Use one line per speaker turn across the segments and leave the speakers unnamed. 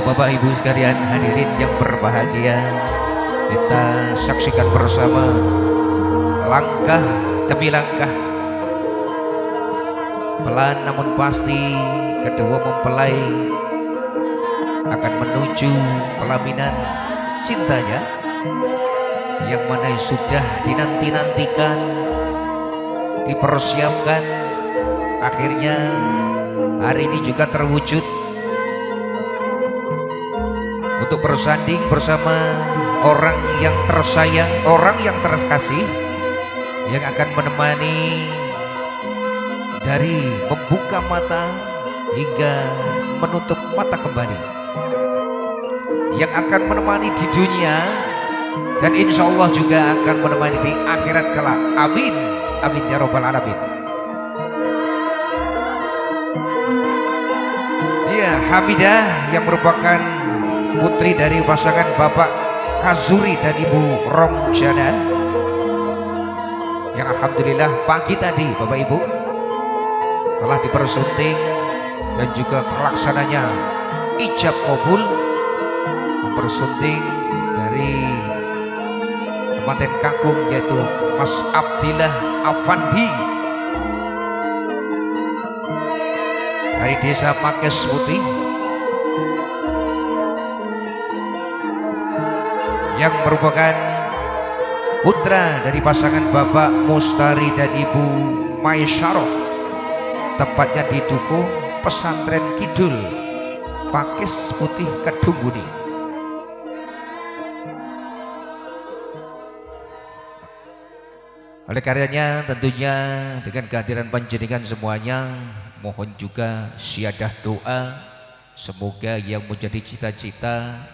Bapak Ibu sekalian hadirin yang berbahagia, kita saksikan bersama langkah demi langkah, pelan namun pasti kedua mempelai akan menuju pelaminan cintanya yang mana sudah dinanti-nantikan, dipersiapkan. Akhirnya hari ini juga terwujud untuk bersanding bersama orang yang tersayang, orang yang terkasih, yang akan menemani dari membuka mata hingga menutup mata kembali, yang akan menemani di dunia dan insya Allah juga akan menemani di akhirat kelak. Amin, amin ya robbal alamin. Ya, Hamidah yang merupakan putri dari pasangan Bapak Kazuri dan Ibu Romjana, yang alhamdulillah pagi tadi Bapak Ibu telah dipersunting dan juga terlaksananya ijab kabul mempersunting dari Kabupaten Kakung, yaitu Mas Abdillah Afandi dari Desa Pakes Putih, yang merupakan putra dari pasangan Bapak Mustari dan Ibu Maisaroh, tepatnya di Dukuh Pesantren Kidul Pakes Putih Kedunguni. Oleh karenanya tentunya dengan kehadiran panjenengan semuanya, mohon juga syahadah doa semoga yang menjadi cita-cita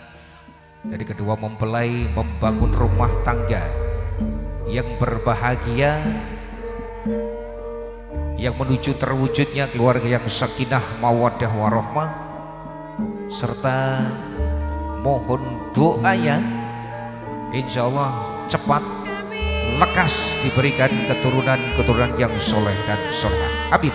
dari kedua mempelai membangun rumah tangga yang berbahagia, yang menuju terwujudnya keluarga yang sakinah mawaddah warahmah, serta mohon doanya insya Allah cepat lekas diberikan keturunan-keturunan yang soleh dan solehah. Amin.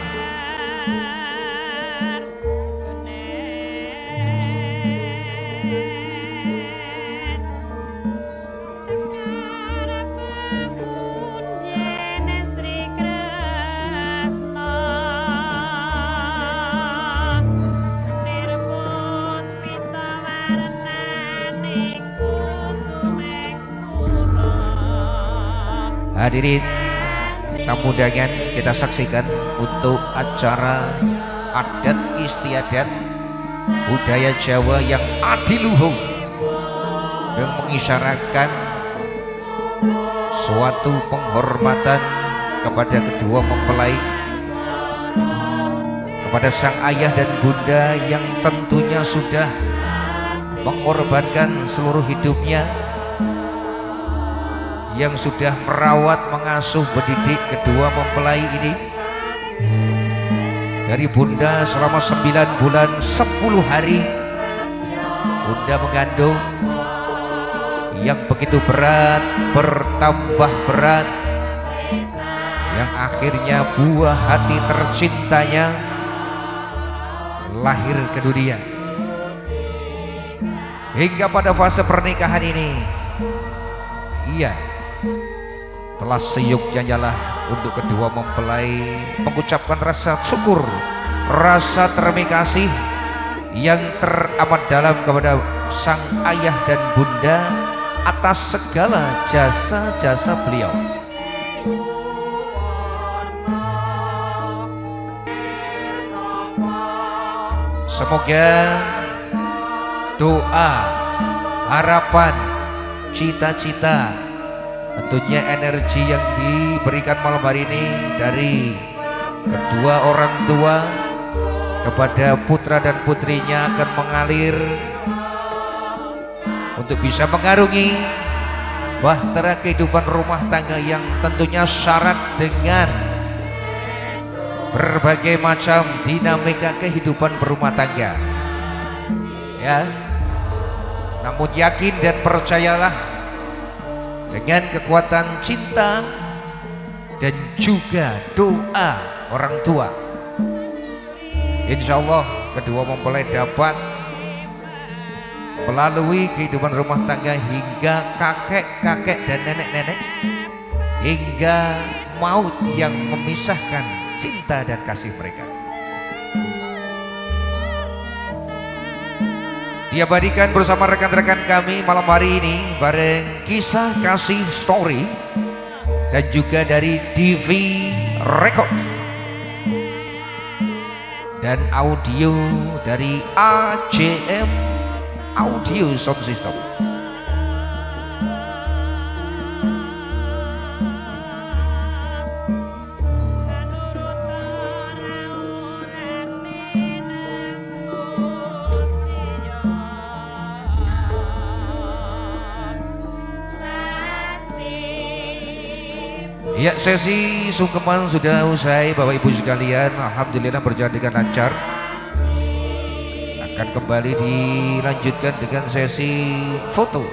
Hadirin tamu undangan, kita saksikan untuk acara adat istiadat budaya Jawa yang adiluhung, yang mengisyaratkan suatu penghormatan kepada kedua mempelai, kepada sang ayah dan bunda yang tentunya sudah mengorbankan seluruh hidupnya, yang sudah merawat, mengasuh, mendidik kedua mempelai ini dari bunda selama 9 bulan 10 hari. Bunda mengandung yang begitu berat, bertambah berat, yang akhirnya buah hati tercintanya lahir ke dunia. Hingga pada fase pernikahan ini, iya, telah seyuknya lah untuk kedua mempelai mengucapkan rasa syukur, rasa terima kasih yang teramat dalam kepada sang ayah dan bunda atas segala jasa-jasa beliau. Semoga doa, harapan, cita-cita, tentunya energi yang diberikan malam hari ini dari kedua orang tua kepada putra dan putrinya akan mengalir untuk bisa mengarungi bahtera kehidupan rumah tangga yang tentunya syarat dengan berbagai macam dinamika kehidupan berumah tangga, ya. Namun yakin dan percayalah dengan kekuatan cinta dan juga doa orang tua, insya Allah kedua mempelai dapat melalui kehidupan rumah tangga hingga kakek-kakek dan nenek-nenek, hingga maut yang memisahkan cinta dan kasih mereka. Diabadikan bersama rekan-rekan kami malam hari ini bareng kisah kasih story dan juga dari DV Records dan audio dari ACM Audio Sound System. Ya, sesi sungkeman sudah usai Bapak Ibu sekalian. Alhamdulillah berjalan dengan lancar. Akan kembali dilanjutkan dengan sesi foto.